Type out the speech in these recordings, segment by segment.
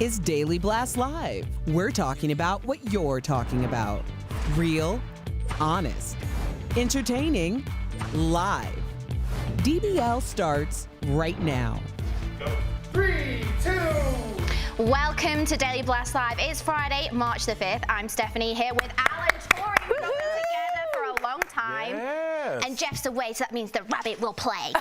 is Daily Blast Live. We're talking about what you're talking about. Real, honest, entertaining, live. DBL starts right now. 3, 2. Welcome to Daily Blast Live. It's Friday, March the 5th. I'm Stephanie here with Alan Torrey. We've been together for a long time. Yes. And Jeff's away, so that means the rabbit will play. So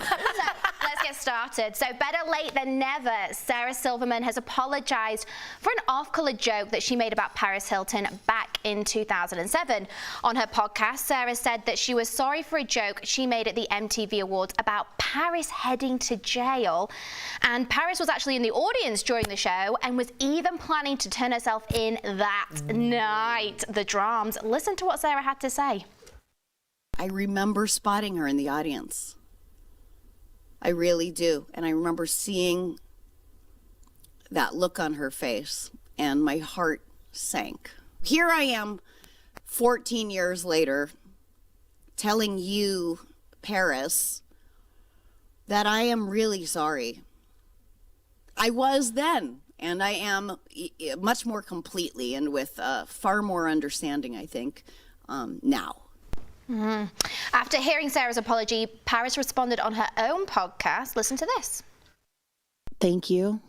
let's get started. So better late than never. Sarah Silverman has apologized for an off-color joke that she made about Paris Hilton back in 2007. On her podcast, Sarah said that she was sorry for a joke she made at the MTV Awards about Paris heading to jail. And Paris was actually in the audience during the show and was even planning to turn herself in that night. The drams. Listen to what Sarah had to say. I remember spotting her in the audience. I really do. And I remember seeing that look on her face, and my heart sank. Here I am, 14 years later, telling you, Paris, that I am really sorry. I was then, and I am much more completely and with far more understanding, I think, now. After hearing Sarah's apology, Paris responded on her own podcast. Listen to this. Thank you.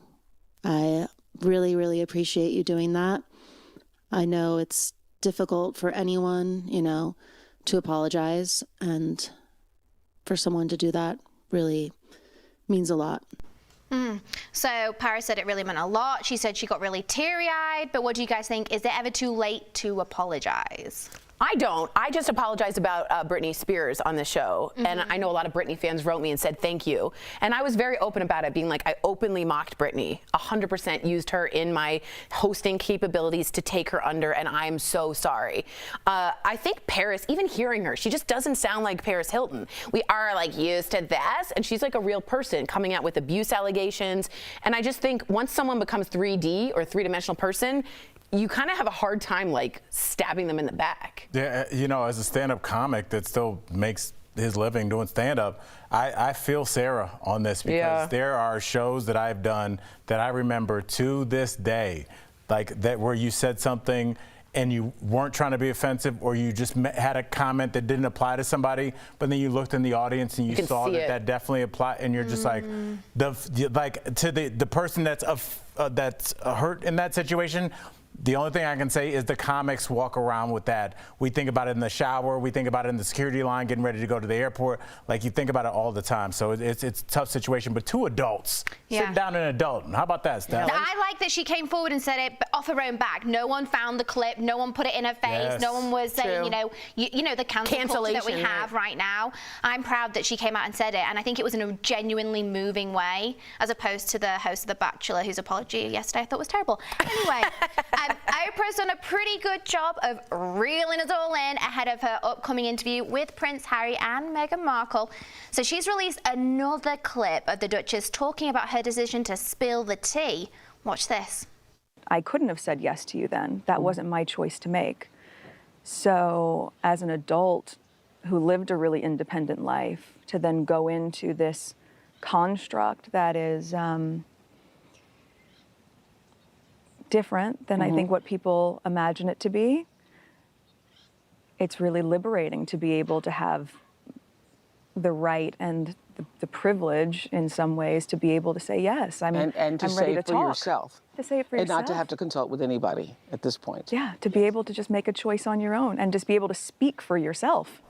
I really, really appreciate you doing that. I know it's difficult for anyone, you know, to apologize, and for someone to do that really means a lot. So Paris said it really meant a lot. She said she got really teary-eyed, but what do you guys think? Is it ever too late to apologize? I don't. I just apologized about Britney Spears on the show. And I know a lot of Britney fans wrote me and said thank you. And I was very open about it, being like, I openly mocked Britney, 100% used her in my hosting capabilities to take her under, and I'm so sorry. I think Paris, even hearing her, she just doesn't sound like Paris Hilton. We are like used to this, and she's like a real person coming out with abuse allegations. And I just think once someone becomes 3D or three-dimensional person, you kind of have a hard time like stabbing them in the back. Yeah, you know, as a stand-up comic that still makes his living doing stand-up, I feel Sarah on this, because there are shows that I've done that I remember to this day, like that where you said something and you weren't trying to be offensive, or you just had a comment that didn't apply to somebody, but then you looked in the audience and you saw that that definitely applied, and you're just like, to the person that's hurt in that situation. The only thing I can say is the comics walk around with that. We think about it in the shower. We think about it in the security line, getting ready to go to the airport. Like, you think about it all the time. So it's a tough situation. But two adults sitting down an adult. How about that, Steph? I like that she came forward and said it off her own back. No one found the clip. No one put it in her face. No one was saying, you know, the cancellation that we have right now. I'm proud that she came out and said it. And I think it was in a genuinely moving way, as opposed to the host of The Bachelor, whose apology yesterday I thought was terrible. Anyway. Oprah's done a pretty good job of reeling us all in ahead of her upcoming interview with Prince Harry and Meghan Markle. So she's released another clip of the Duchess talking about her decision to spill the tea. Watch this. I couldn't have said yes to you then. That wasn't my choice to make. So as an adult who lived a really independent life, to then go into this construct that is different than I think what people imagine it to be, it's really liberating to be able to have the right and the privilege in some ways to be able to say yes. I'm and to I'm say ready it to for talk. yourself. To say it for and yourself. not to have to consult with anybody at this point. Yeah, to be able to just make a choice on your own and just be able to speak for yourself.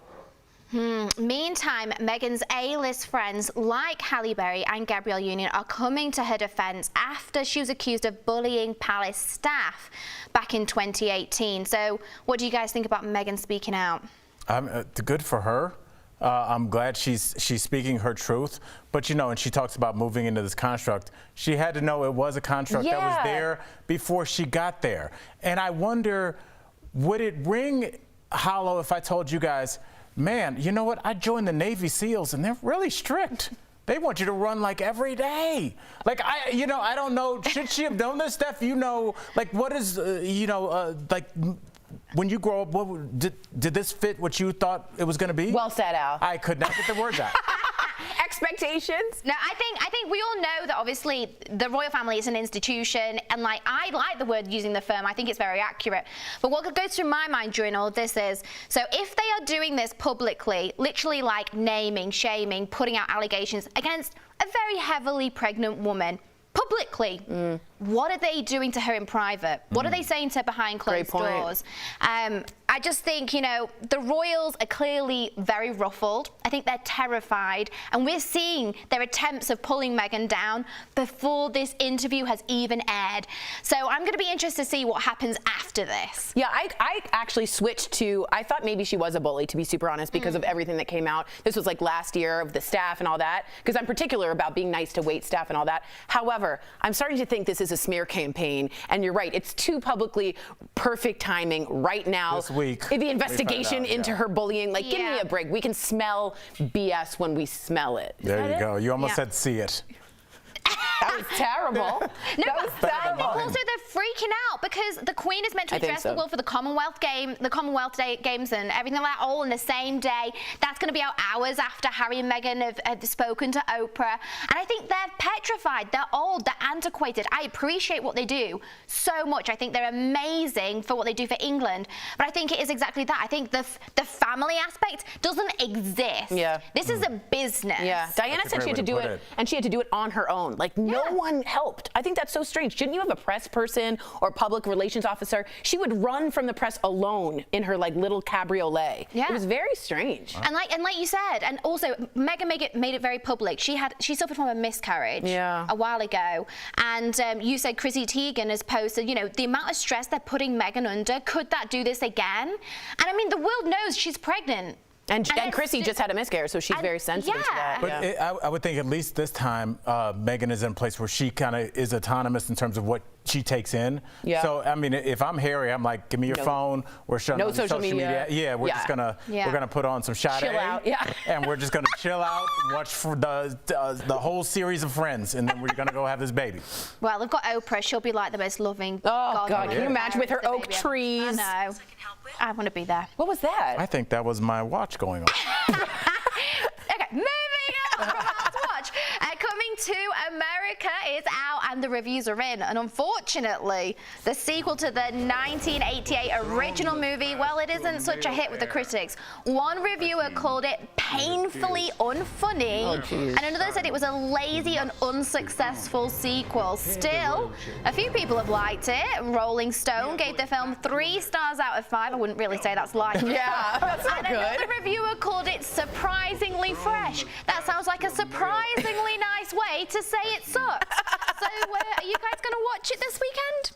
Meantime, Meghan's A-list friends like Halle Berry and Gabrielle Union are coming to her defense after she was accused of bullying palace staff back in 2018. So what do you guys think about Meghan speaking out? Good for her. I'm glad she's speaking her truth. But, you know, and she talks about moving into this construct. She had to know it was a construct that was there before she got there. And I wonder, would it ring hollow if I told you guys, man, you know what? I joined the Navy SEALs, and they're really strict. They want you to run like every day. Like, I don't know. Should she have known this, Steph? You know, like, what is, like, when you grow up, did this fit what you thought it was going to be? Well said, Al. I could not get the words out. Expectations? No, I think we all know that obviously the royal family is an institution, and like I like the word using the firm. I think it's very accurate. But what goes through my mind during all of this is, so if they are doing this publicly, literally like naming, shaming, putting out allegations against a very heavily pregnant woman publicly, what are they doing to her in private? What are they saying to her behind closed doors? I just think, you know, the royals are clearly very ruffled. I think they're terrified. And we're seeing their attempts of pulling Meghan down before this interview has even aired. So I'm going to be interested to see what happens after this. Yeah, I actually switched to, I thought maybe she was a bully, to be super honest, because of everything that came out. This was like last year of the staff and all that, because I'm particular about being nice to wait staff and all that. However, I'm starting to think this is a smear campaign. And you're right, it's too publicly perfect timing right now. This week. The investigation into her bullying, like, give me a break. We can smell BS when we smell it. There you go. You almost said see it. That was terrible. No, that was but I terrible. think also they're freaking out because the Queen is meant to address the world for the Commonwealth Games and everything like that, all in the same day. That's going to be out hours after Harry and Meghan have spoken to Oprah. And I think they're petrified. They're old. They're antiquated. I appreciate what they do so much. I think they're amazing for what they do for England. But I think it is exactly that. I think the family aspect doesn't exist. Yeah. This is a business. Yeah. Diana said she had to do it, and she had to do it on her own. Like, no one helped. I think that's so strange. Shouldn't you have a press person or public relations officer? She would run from the press alone in her like little cabriolet. Yeah. It was very strange. And like you said, and also Meghan made it very public. She suffered from a miscarriage a while ago, and you said Chrissy Teigen has posted, you know, the amount of stress they're putting Meghan under. Could that do this again? And I mean, the world knows she's pregnant. And Chrissy just had a miscarriage, so she's very sensitive to that. But I would think at least this time, Meghan is in a place where she kind of is autonomous in terms of what she takes in. Yeah. So I mean, if I'm Harry, I'm like, give me your phone. We're shutting No on social media. Yeah, we're just gonna put on some Sade. Chill out. Yeah. And we're just gonna chill out, watch for the whole series of Friends, and then we're gonna go have this baby. Well, they've got Oprah. She'll be like the most loving. Oh God, can you imagine with her oak baby. trees? I know. I want to be there. What was that? I think that was my watch going on. Okay, moving on from House Watch. Coming to America is out and the reviews are in. And unfortunately, the sequel to the 1988 original movie, well, it isn't such a hit with the critics. One reviewer called it painfully unfunny, and another said it was a lazy and unsuccessful sequel. Still, a few people have liked it. Rolling Stone gave the film 3 stars out of 5. I wouldn't really say that's like it. Yeah, that's not And good. another reviewer called it surprisingly fresh. That sounds like a surprisingly nice way to say it sucks. So are you guys going to watch it this weekend?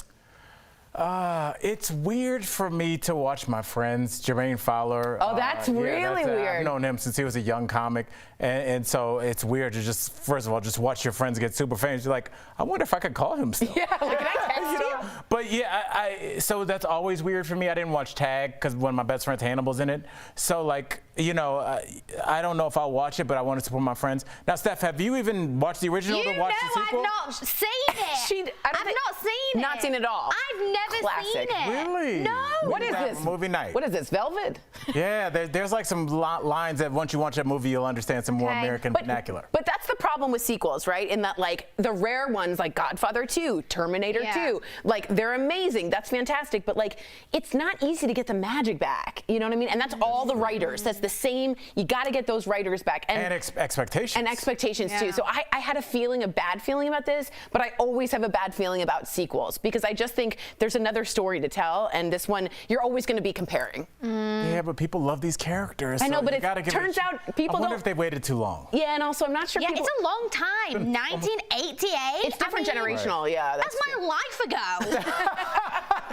It's weird for me to watch my friends, Jermaine Fowler. Oh, that's really weird. I've known him since he was a young comic, and so it's weird to just, first of all, just watch your friends get super famous. You're like, I wonder if I could call him still. Yeah, like, can I text you? But yeah, so that's always weird for me. I didn't watch Tag because one of my best friends, Hannibal's in it. So like, you know, I don't know if I'll watch it, but I want to support my friends. Now, Steph, have you even watched the original or watched the sequel? I've not seen it. I've not seen it. Not seen it at all. I've never seen Classic. it. Really? No. What is this? Movie night. What is this, Velvet? Yeah, there's like some lines that once you watch that movie, you'll understand some more American vernacular. But that's the problem with sequels, right? In that, like, the rare ones like Godfather 2, Terminator 2, like, they're amazing. That's fantastic. But, like, it's not easy to get the magic back. You know what I mean? And that's all the writers. That's the same. You got to get those writers back. And expectations. And expectations, too. So I had a bad feeling about this, but I always have a bad feeling about sequels because I just think there's another story to tell. And this one, you're always going to be comparing. Yeah, but people love these characters. I know, so but it turns out people I wonder don't. if they waited too long. Yeah, and also I'm not sure. Yeah, people, it's a long time. 1988. It's different generational. Right. Yeah, That's my life ago.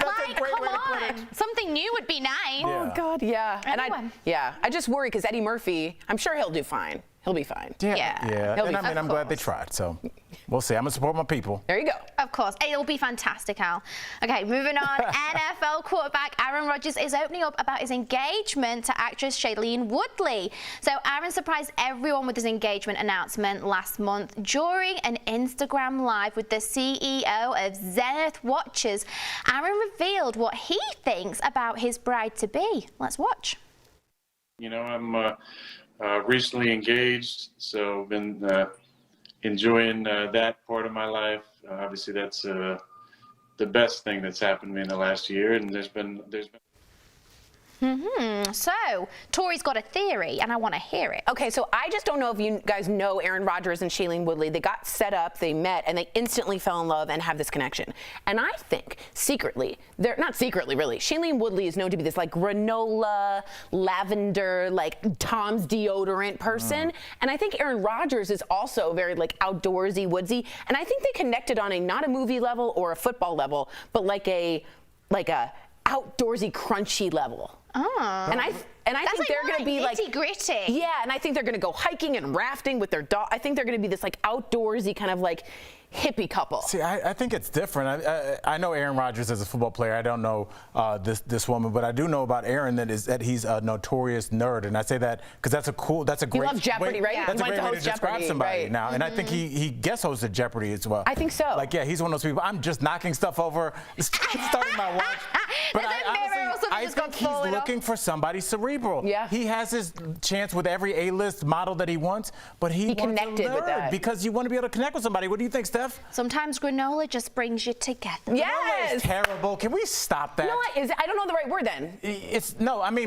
Like, come on. Something new would be nice. Oh God, yeah. Anyway. And I just worry because Eddie Murphy, I'm sure he'll do fine. He'll be fine. Yeah. He'll be And I mean, fine. I'm glad they tried. So we'll see. I'm gonna support my people. There you go. Of course. It'll be fantastic, Al. Okay, moving on. NFL quarterback Aaron Rodgers is opening up about his engagement to actress Shailene Woodley. So Aaron surprised everyone with his engagement announcement last month during an Instagram Live with the CEO of Zenith Watches. Aaron revealed what he thinks about his bride-to-be. Let's watch. You know, I'm recently engaged, so been enjoying that part of my life. Obviously, that's the best thing that's happened to me in the last year, and there's been. So, Tori's got a theory, and I want to hear it. Okay, so I just don't know if you guys know Aaron Rodgers and Shailene Woodley. They got set up, they met, and they instantly fell in love and have this connection. And I think secretly, they're not secretly really, Shailene Woodley is known to be this like granola, lavender, like Tom's deodorant person. And I think Aaron Rodgers is also very like outdoorsy, woodsy. And I think they connected on not a movie level or a football level, but like a outdoorsy, crunchy level. Oh. And I think like they're going to be like nitty-gritty. Yeah, and I think they're going to go hiking and rafting with their dog. I think they're going to be this like outdoorsy kind of like hippie couple. See, I think it's different. I know Aaron Rodgers as a football player. I don't know this woman, but I do know about Aaron that he's a notorious nerd, and I say that because that's a great. He loves Jeopardy, right? That's He a great way to describe Jeopardy, somebody right. now, and I think he guest hosted Jeopardy as well. I think so. Like, yeah, he's one of those people. I'm just knocking stuff over, starting my watch. But I think he's looking for somebody cerebral. Yeah. He has his chance with every A-list model that he wants, but he wants connected a nerd with that. because you want to be able to connect with somebody. What do you think, Steph? Sometimes granola just brings you together. Granola is terrible. Can we stop that? You know what? I don't know the right word then.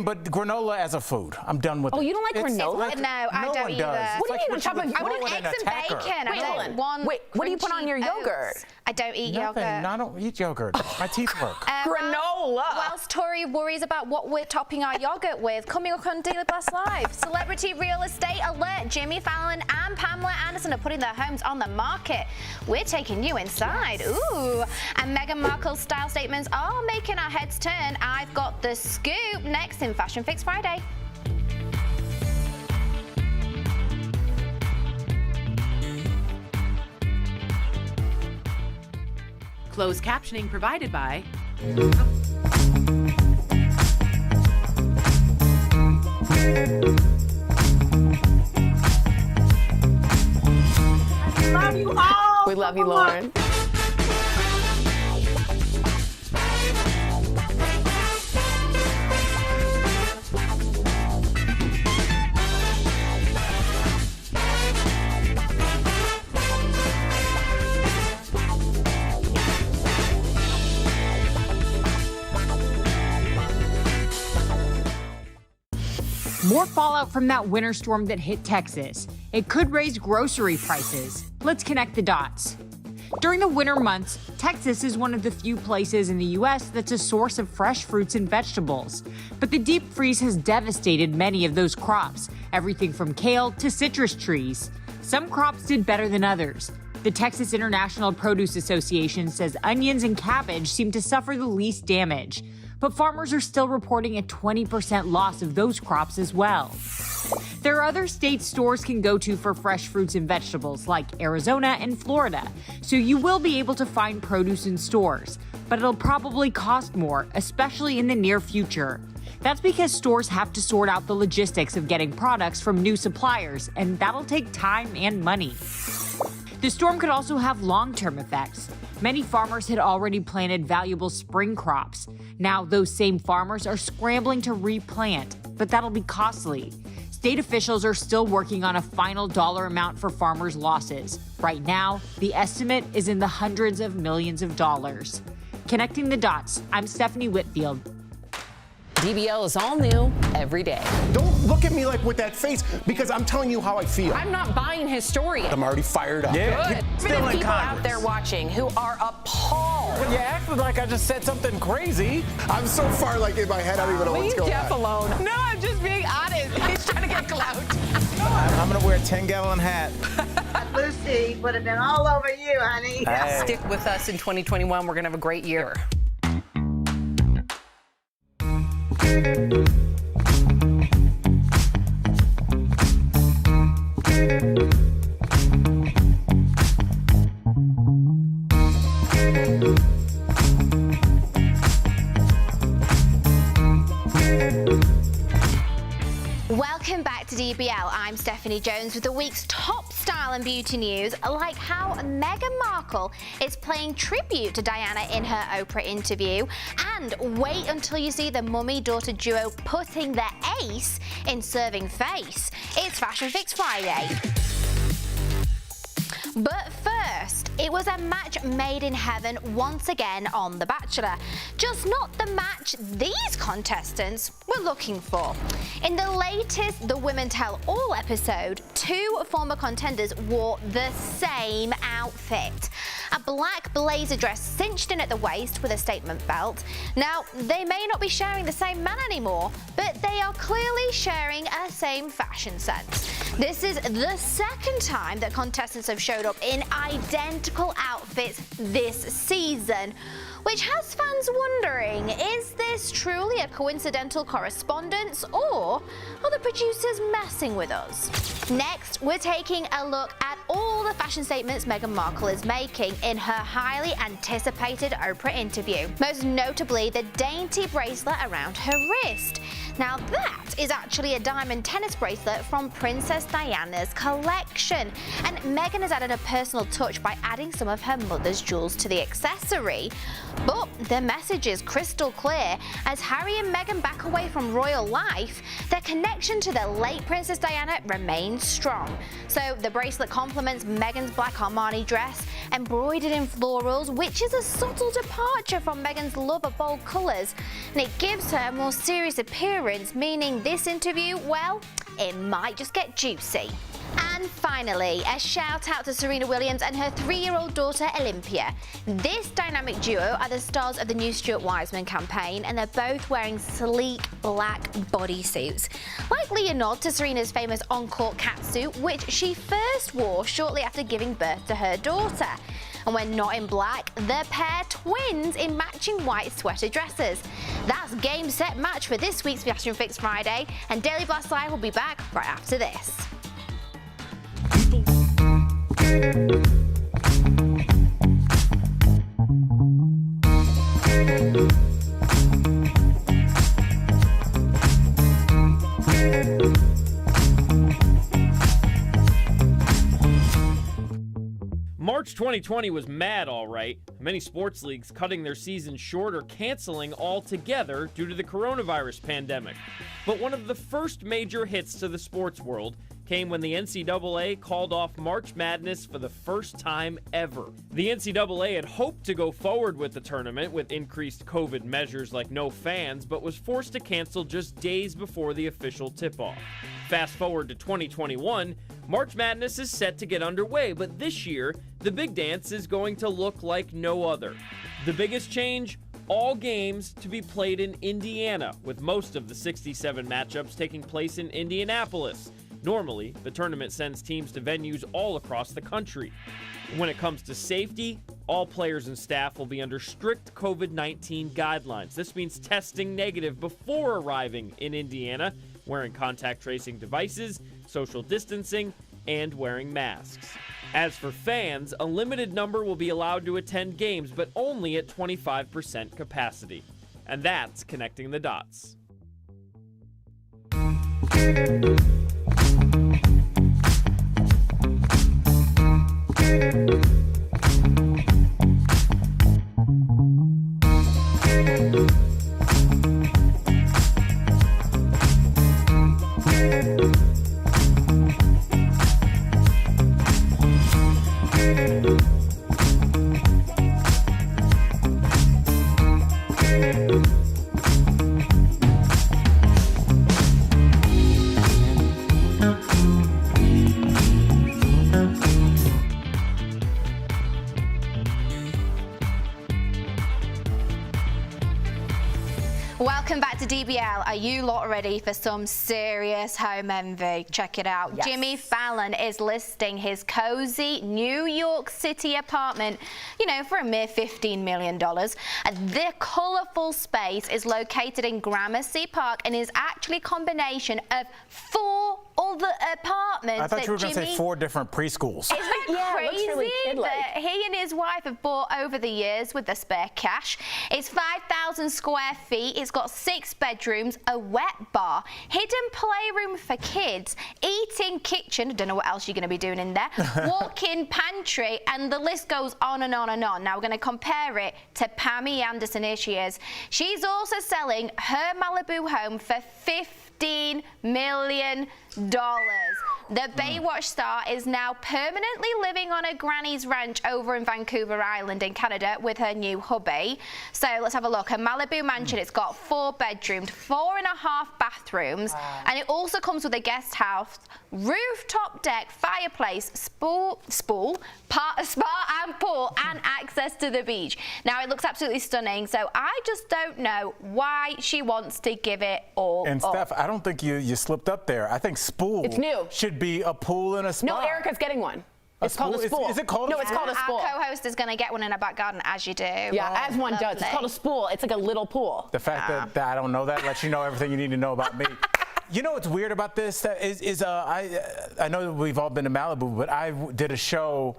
But granola as a food. I'm done with it. Oh, you don't like granola? No, I don't one either. does. What do you mean on top of? I want eggs and bacon. I don't want Wait, what do you put on your crunchy yogurt? oats. I don't eat Nothing. yogurt. No, I don't eat yogurt. My teeth work. Granola. Whilst Tori worries about what we're topping our yogurt with, coming up on Daily Blast Live, celebrity real estate alert. Jimmy Fallon and Pamela Anderson are putting their homes on the market. We're taking you inside. Ooh. And Meghan Markle's style statements are making our heads turn. I've got the scoop next in Fashion Fix Friday. Closed captioning provided by Love you all. We love you, Lauren. More fallout from that winter storm that hit Texas. It could raise grocery prices. Let's connect the dots. During the winter months, Texas is one of the few places in the U.S. that's a source of fresh fruits and vegetables. But the deep freeze has devastated many of those crops, everything from kale to citrus trees. Some crops did better than others. The Texas International Produce Association says onions and cabbage seem to suffer the least damage. But farmers are still reporting a 20% loss of those crops as well. There are other states stores can go to for fresh fruits and vegetables, like Arizona and Florida, so you will be able to find produce in stores, but it'll probably cost more, especially in the near future. That's because stores have to sort out the logistics of getting products from new suppliers, and that'll take time and money. The storm could also have long-term effects. Many farmers had already planted valuable spring crops. Now those same farmers are scrambling to replant, but that'll be costly. State officials are still working on a final dollar amount for farmers' losses. Right now, the estimate is in the hundreds of millions of dollars. Connecting the dots, I'm Stephanie Whitfield. DBL is all new every day. Don't look at me like with that face because I'm telling you how I feel. I'm not buying his story. I'm already fired up. Yeah. Good. Still in People Congress. out there watching who are appalled. You acted like I just said something crazy. I'm so far like in my head, I don't even know what's Leave going Jeff on. alone. No, I'm just being honest. He's trying to get clout. I'm going to wear a 10-gallon hat. Lucy would have been all over you, honey. Hey. Stick with us in 2021. We're going to have a great year. Welcome back to DBL. I'm Stephanie Jones with the week's top style and beauty news, like how Meghan Markle is paying tribute to Diana in her Oprah interview, and wait until you see the mummy-daughter duo putting their ace in serving face. It's Fashion Fix Friday. But first, it was a match made in heaven once again on The Bachelor. Just not the match these contestants were looking for. In the latest The Women Tell All episode, two former contenders wore the same outfit. A black blazer dress cinched in at the waist with a statement belt. Now, they may not be sharing the same man anymore, but they are clearly sharing a same fashion sense. This is the second time that contestants have showed up in identical outfits this season, which has fans wondering, is this truly a coincidental correlation? correspondence, or are the producers messing with us? Next, we're taking a look at all the fashion statements Meghan Markle is making in her highly anticipated Oprah interview. Most notably, the dainty bracelet around her wrist. Now that is actually a diamond tennis bracelet from Princess Diana's collection, and Meghan has added a personal touch by adding some of her mother's jewels to the accessory. But the message is crystal clear. As Harry and Meghan back away from royal life, their connection to the late Princess Diana remains strong. So the bracelet complements Meghan's black Armani dress, embroidered in florals, which is a subtle departure from Meghan's love of bold colours, and it gives her a more serious appearance, meaning this interview, well, it might just get juicy. And finally, a shout out to Serena Williams and her 3-year-old daughter Olympia. This dynamic duo are the stars of the new Stuart Weitzman campaign, and they're both wearing sleek black bodysuits, likely a nod to Serena's famous on-court catsuit, which she first wore shortly after giving birth to her daughter. And when not in black, the pair twins in matching white sweater dresses. That's game, set, match for this week's Fashion Fix Friday, and Daily Blast Live will be back right after this. March 2020 was mad, all right. Many sports leagues cutting their season short or canceling altogether due to the coronavirus pandemic. But one of the first major hits to the sports world came when the NCAA called off March Madness for the first time ever. The NCAA had hoped to go forward with the tournament with increased COVID measures like no fans, but was forced to cancel just days before the official tip-off. Fast forward to 2021, March Madness is set to get underway, but this year, the big dance is going to look like no other. The biggest change? All games to be played in Indiana, with most of the 67 matchups taking place in Indianapolis. Normally, the tournament sends teams to venues all across the country. When it comes to safety, all players and staff will be under strict COVID-19 guidelines. This means testing negative before arriving in Indiana, wearing contact tracing devices, social distancing, and wearing masks. As for fans, a limited number will be allowed to attend games, but only at 25% capacity. And that's connecting the dots. Welcome back to DBL. Are you lot ready for some serious home envy? Check it out. Yes. Jimmy Fallon is listing his cozy New York City apartment, for a mere $15 million. The colourful space is located in Gramercy Park and is actually a combination of 4 other apartments. I thought you were going to say 4 different preschools. Isn't that It looks really crazy kid-like. that he and his wife have bought over the years with the spare cash? It's 5,000 square feet. It's got 6 bedrooms, a wet bar, hidden playroom for kids, eating kitchen, I don't know what else you're going to be doing in there, walk-in pantry, and the list goes on and on and on. Now we're going to compare it to Pammy Anderson. Here she is. She's also selling her Malibu home for $15 million. The Baywatch star is now permanently living on a granny's ranch over in Vancouver Island in Canada with her new hubby. So let's have a look. Her Malibu mansion, it's got 4 bedrooms, 4.5 bathrooms, and it also comes with a guest house, rooftop deck, fireplace, spa and pool, and access to the beach. Now it looks absolutely stunning, so I just don't know why she wants to give it all And up. Steph, I don't think you slipped up there. I think Spool It's new. should be a pool and a spa. No, Erica's getting one. It's called a spool. Is it called a spool? No, it's called a spool. Our co-host is going to get one in her back garden, as you do. Yeah, as one does. It's called a spool. It's like a little pool. The fact that I don't know that lets you know everything you need to know about me. You know what's weird about this I know that we've all been to Malibu, but I did a show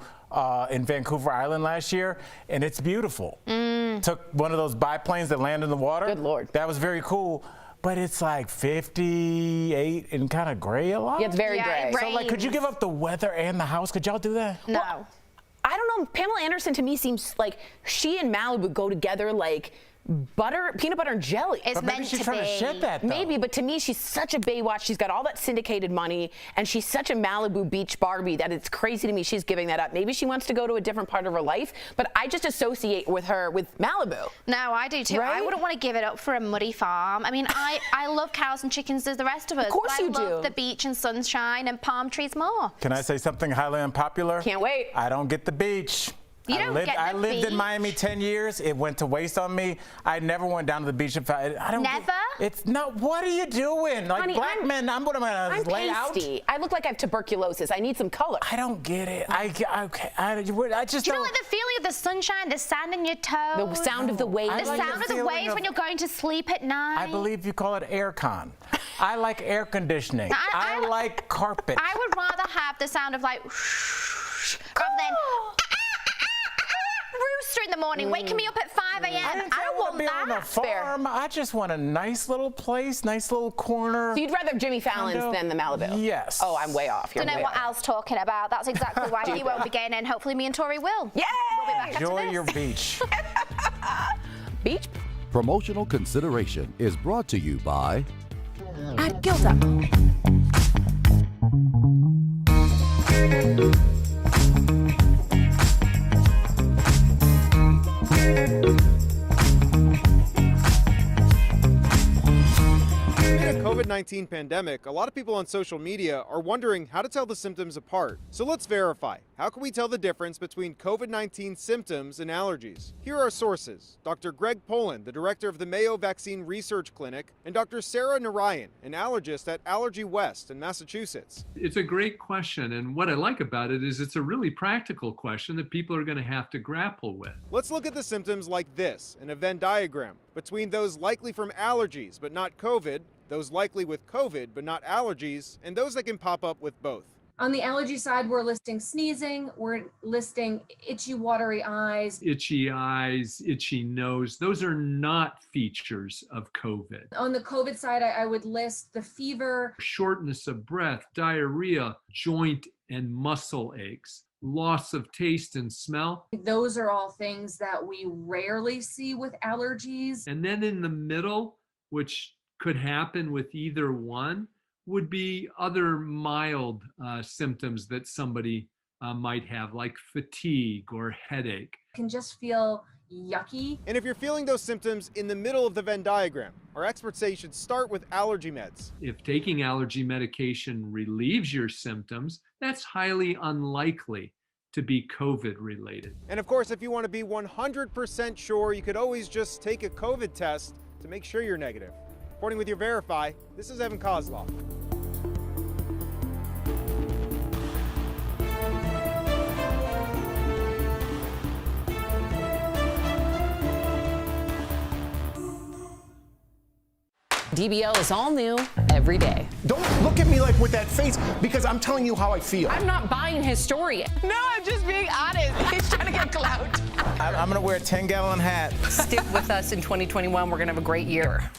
in Vancouver Island last year, and it's beautiful. Took one of those biplanes that land in the water. Good Lord. That was very cool. But it's like 58 and kind of gray a lot. Yeah, it's very gray. So, like, could you give up the weather and the house? Could y'all do that? No. Well, I don't know. Pamela Anderson to me seems like she and Malibu go together like peanut butter and jelly. It's But maybe meant she's to trying be. to shed that, though. Maybe, but to me, she's such a Baywatch. She's got all that syndicated money, and she's such a Malibu Beach Barbie that it's crazy to me she's giving that up. Maybe she wants to go to a different part of her life, but I just associate with her with Malibu. No, I do too. Right? I wouldn't want to give it up for a muddy farm. I mean, I love cows and chickens as the rest of us. Of course but you I love do. the beach and sunshine and palm trees more. Can I say something highly unpopular? Can't wait. I don't get the beach. You don't get the I lived beach? in Miami 10 years. It went to waste on me. I never went down to the beach. I don't. Never? It's not. What are you doing? Like Honey, black men, I'm gonna lay out. pasty. I look like I have tuberculosis. I need some color. I don't get it. I just Do you know, like the feeling of the sunshine, the sand in your toes? The sound of the waves. The sound of the waves when you're going to sleep at night. I believe you call it air con. I like air conditioning. I like carpet. I would rather have the sound of like rather than rooster in the morning waking me up at 5 a.m. I don't want be that. on a farm. I just want a nice little place, nice little corner. So you'd rather Jimmy Fallon's than the Malibu? Yes. Oh, I'm way off. You're Don't know way what off. Al's talking about. That's exactly why he won't be getting in. Hopefully me and Tori will. Yeah. We'll be back after Enjoy this. your beach. Beach? Promotional consideration is brought to you by At Gilda. In a COVID-19 pandemic, a lot of people on social media are wondering how to tell the symptoms apart. So let's verify. How can we tell the difference between COVID-19 symptoms and allergies? Here are sources. Dr. Greg Poland, the director of the Mayo Vaccine Research Clinic, and Dr. Sarah Narayan, an allergist at Allergy West in Massachusetts. It's a great question, and what I like about it is it's a really practical question that people are going to have to grapple with. Let's look at the symptoms like this in a Venn diagram between those likely from allergies but not COVID, those likely with COVID but not allergies, and those that can pop up with both. On the allergy side, we're listing sneezing, we're listing itchy, watery eyes. Itchy eyes, itchy nose, those are not features of COVID. On the COVID side, I would list the fever. Shortness of breath, diarrhea, joint and muscle aches, loss of taste and smell. Those are all things that we rarely see with allergies. And then in the middle, which could happen with either one, would be other mild symptoms that somebody might have, like fatigue or headache. Can just feel yucky. And if you're feeling those symptoms in the middle of the Venn diagram, our experts say you should start with allergy meds. If taking allergy medication relieves your symptoms, that's highly unlikely to be COVID related. And of course, if you want to be 100% sure, you could always just take a COVID test to make sure you're negative. Reporting with your Verify, this is Evan Kozloff. DBL is all new every day. Don't look at me like with that face because I'm telling you how I feel. I'm not buying his story. No, I'm just being honest. He's trying to get clout. I'm gonna wear a 10-gallon hat. Stick with us in 2021. We're going to have a great year.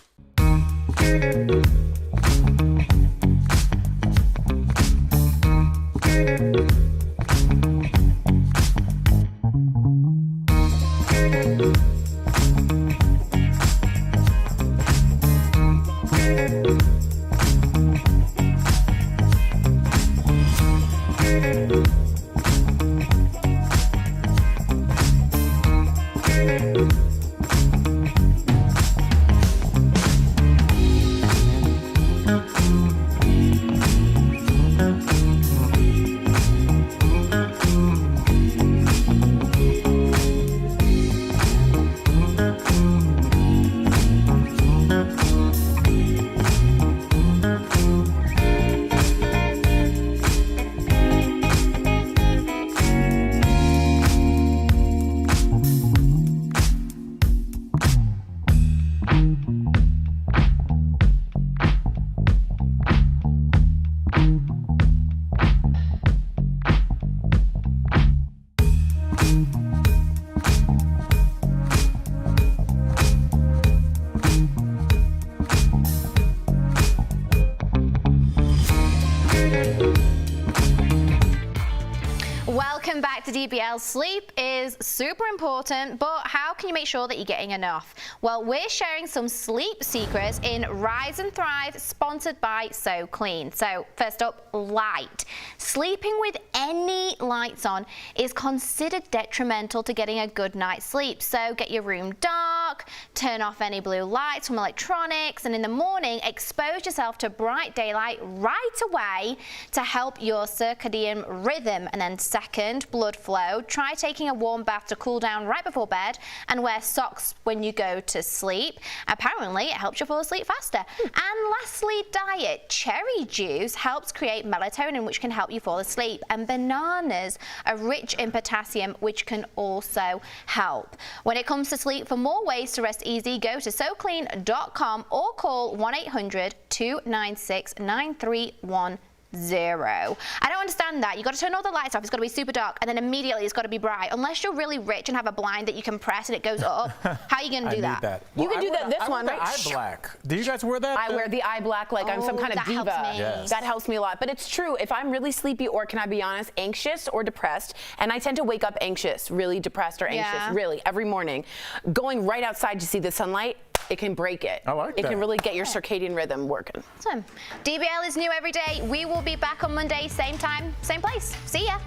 Welcome back to DBL. Sleep is super important, but how can you make sure that you're getting enough? Well, we're sharing some sleep secrets in Rise and Thrive, sponsored by So Clean. So first up, light. Sleeping with any lights on is considered detrimental to getting a good night's sleep. So get your room dark, turn off any blue lights from electronics, and in the morning, expose yourself to bright daylight right away to help your circadian rhythm. And then second, blood flow. Try taking a warm bath to cool down right before bed and wear socks when you go to sleep. Apparently, it helps you fall asleep faster. And lastly, diet. Cherry juice helps create melatonin, which can help you fall asleep. And bananas are rich in potassium, which can also help. When it comes to sleep, for more ways to rest easy, go to SoClean.com or call 1-800-296-9310. I don't understand that. You've got to turn all the lights off. It's got to be super dark, and then immediately it's got to be bright. Unless you're really rich and have a blind that you can press and it goes up, how are you going to do that? You can do that. This one, right? Eye black. Do you guys wear that? I wear the eye black like I'm some kind of that diva. helps me. Yes. That helps me a lot. But it's true. If I'm really sleepy, or can I be honest, anxious or depressed, and I tend to wake up anxious, really depressed or anxious, really every morning, going right outside to see the sunlight, it can break it. I like that. It can really get your circadian rhythm working. Awesome. DBL is new every day. We will be back on Monday, same time, same place. See ya.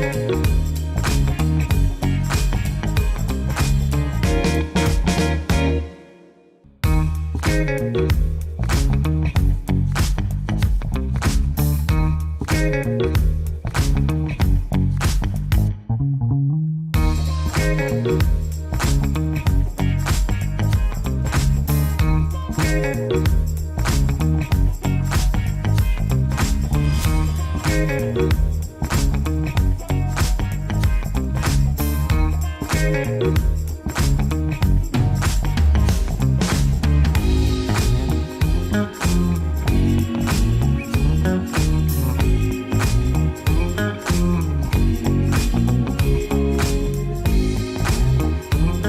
Thank you.